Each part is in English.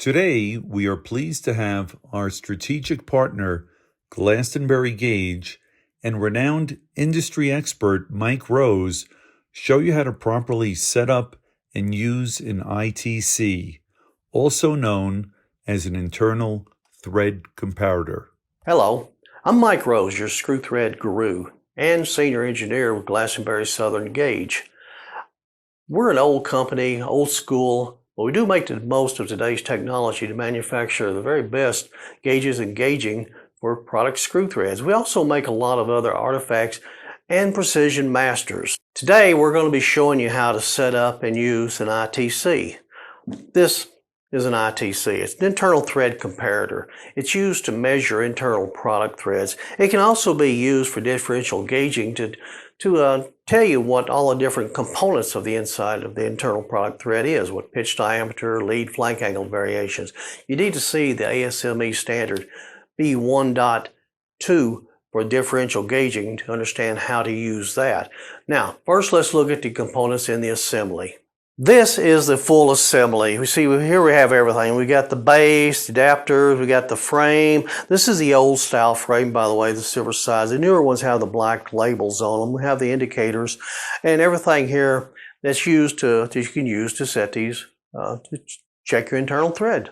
Today, we are pleased to have our strategic partner, Glastonbury Gage, and renowned industry expert, Mike Rose, show you how to properly set up and use an ITC, also known as an Internal Thread Comparator. Hello, I'm Mike Rose, your screw thread guru and senior engineer with Glastonbury Southern Gage. We're an old company, old school, but we do make the most of today's technology to manufacture the very best gauges and gauging for product screw threads. We also make a lot of other artifacts and precision masters. Today we're going to be showing you how to set up and use an ITC. This is an ITC. It's an internal thread comparator. It's used to measure internal product threads. It can also be used for differential gauging to tell you what all the different components of the inside of the internal product thread is, what pitch diameter, lead, flank angle variations. You need to see the ASME standard B1.2 for differential gauging to understand how to use that. Now, first let's look at the components in the assembly. This is the full assembly. We see here we have everything. We got the base, the adapters, we got the frame. This is the old style frame, by the way, the silver sides. The newer ones have the black labels on them. We have the indicators and everything here that's used that you can use to set these, to check your internal thread.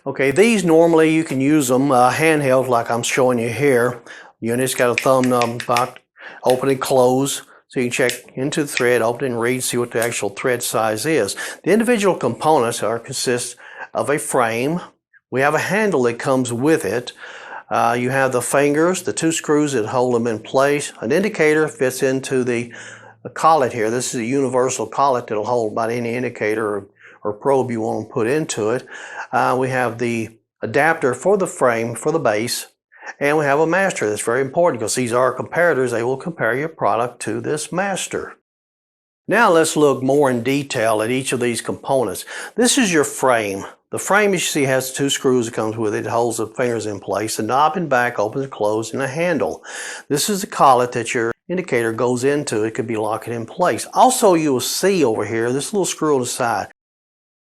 Okay, these normally you can use them handheld like I'm showing you here. Unit's got a thumb box, open and close. So you can check into the thread, open and read, see what the actual thread size is. The individual components consist of a frame. We have a handle that comes with it. You have the fingers, the two screws that hold them in place. An indicator fits into the collet here. This is a universal collet that will hold about any indicator or probe you want to put into it. We have the adapter for the frame, for the base. And we have a master. That's very important because these are comparators. They will compare your product to this master. Now let's look more in detail at each of these components. This is your frame. The frame, as you see, has two screws that comes with it. It holds the fingers in place. The knob and back opens and closes, and a handle. This is the collet that your indicator goes into. It could be locked in place. Also, you will see over here this little screw on the side.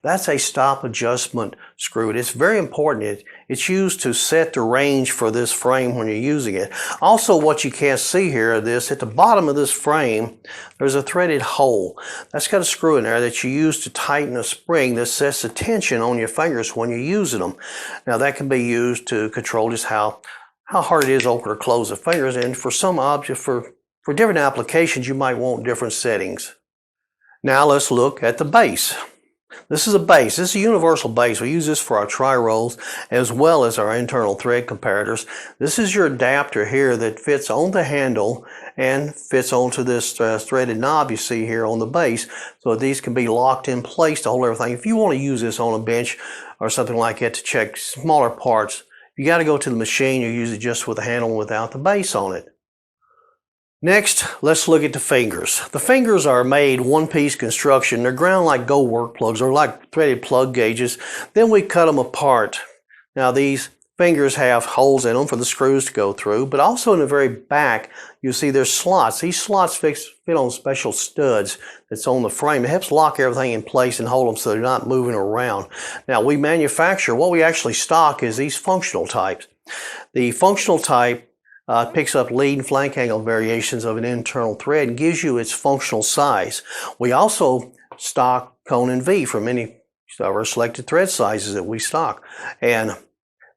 That's a stop adjustment screw. It's very important. It's used to set the range for this frame when you're using it. Also, what you can't see here is this. At the bottom of this frame, there's a threaded hole. That's got a screw in there that you use to tighten a spring that sets the tension on your fingers when you're using them. Now, that can be used to control just how hard it is to open or close the fingers. And for some objects, for different applications, you might want different settings. Now, let's look at the base. This is a base. This is a universal base. We use this for our tri-rolls as well as our internal thread comparators. This is your adapter here that fits on the handle and fits onto this threaded knob you see here on the base. So these can be locked in place to hold everything. If you want to use this on a bench or something like that to check smaller parts, you got to go to the machine. You use it just with the handle without the base on it. Next, let's look at the fingers. The fingers are made one-piece construction. They're ground like gold work plugs or like threaded plug gauges. Then we cut them apart. Now these fingers have holes in them for the screws to go through, but also in the very back, you see there's slots. These slots fit on special studs that's on the frame. It helps lock everything in place and hold them so they're not moving around. Now we manufacture, what we actually stock is these functional types. The functional type picks up lead and flank angle variations of an internal thread and gives you its functional size. We also stock cone and V from any of our selected thread sizes that we stock. And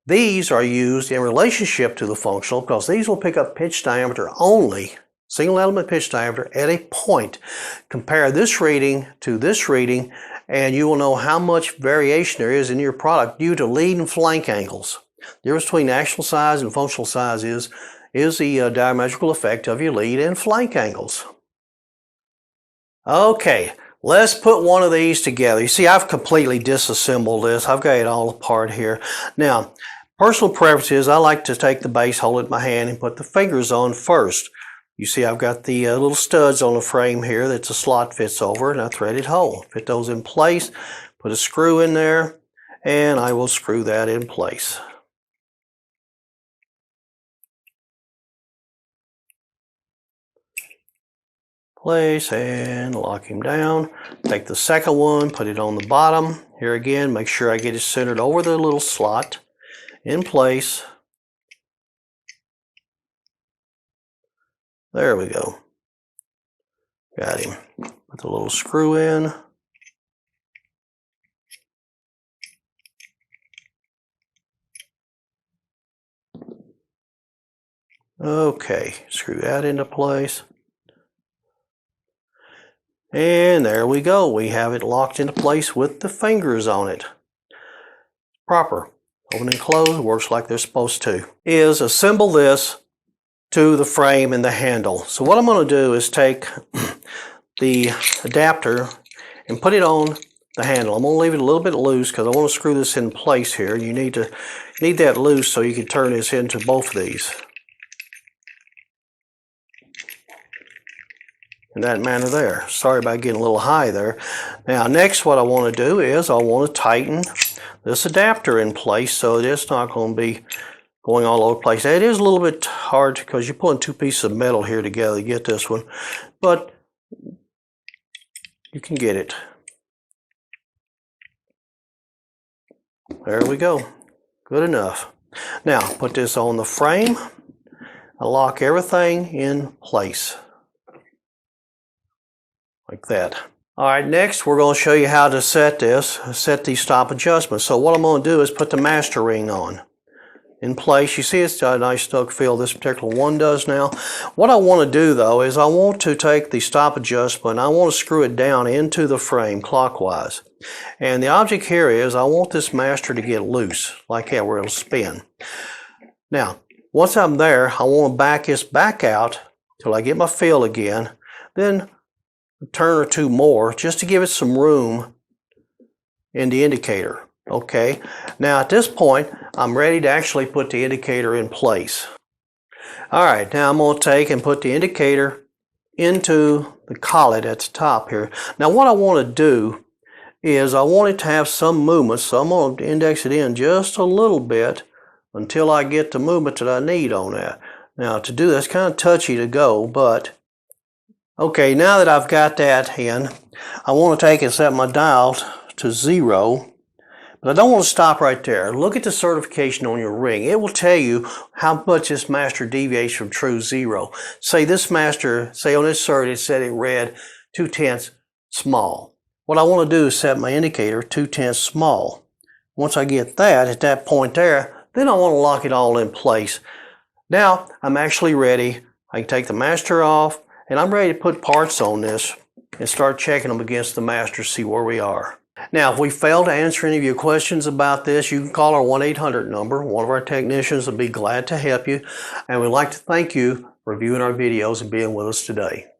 these are used in relationship to the functional because these will pick up pitch diameter only, single element pitch diameter at a point. Compare this reading to this reading and you will know how much variation there is in your product due to lead and flank angles. The difference between actual size and functional size is the diametrical effect of your lead and flank angles. Okay, let's put one of these together. You see, I've completely disassembled this. I've got it all apart here. Now, personal preference is I like to take the base, hold it in my hand, and put the fingers on first. You see, I've got the little studs on the frame here that the slot fits over and a threaded hole. Fit those in place, put a screw in there, and I will screw that in place. place and lock him down. Take the second one, put it on the bottom. Here again, make sure I get it centered over the little slot in place. There we go. Got him. Put the little screw in. Okay, screw that into place. And there we go. We have it locked into place with the fingers on it. Proper. Open and close, works like they're supposed to. Is assemble this to the frame and the handle. So what I'm going to do is take the adapter and put it on the handle. I'm going to leave it a little bit loose because I want to screw this in place here. You need that loose so you can turn this into both of these. In that manner there. Sorry about getting a little high there. Now next what I want to do is I want to tighten this adapter in place so it's not going to be going all over the place. It is a little bit hard because you're pulling two pieces of metal here together to get this one, but you can get it. There we go. Good enough. Now put this on the frame. I lock everything in place. Like that. All right, next we're going to show you how to set these stop adjustments. So what I'm going to do is put the master ring on in place. You see it's got a nice snug feel, this particular one does now. What I want to do though is I want to take the stop adjustment, I want to screw it down into the frame clockwise. And the object here is I want this master to get loose, like that where it'll spin. Now, once I'm there, I want to back this back out till I get my feel again, then a turn or two more just to give it some room in the indicator. Okay, now at this point I'm ready to actually put the indicator in place. All right, now I'm going to take and put the indicator into the collet at the top here. Now what I want to do is I want it to have some movement, so I'm going to index it in just a little bit until I get the movement that I need on that. Now to do that's kind of touchy to go, but okay, now that I've got that in, I want to take and set my dial to 0, but I don't want to stop right there. Look at the certification on your ring. It will tell you how much this master deviates from true 0. Say this master, say on this cert, it said it read 2/10 small. What I want to do is set my indicator 2/10 small. Once I get that, at that point there, then I want to lock it all in place. Now, I'm actually ready. I can take the master off, and I'm ready to put parts on this and start checking them against the master, see where we are. Now, if we fail to answer any of your questions about this, you can call our 1-800 number. One of our technicians will be glad to help you. And we'd like to thank you for viewing our videos and being with us today.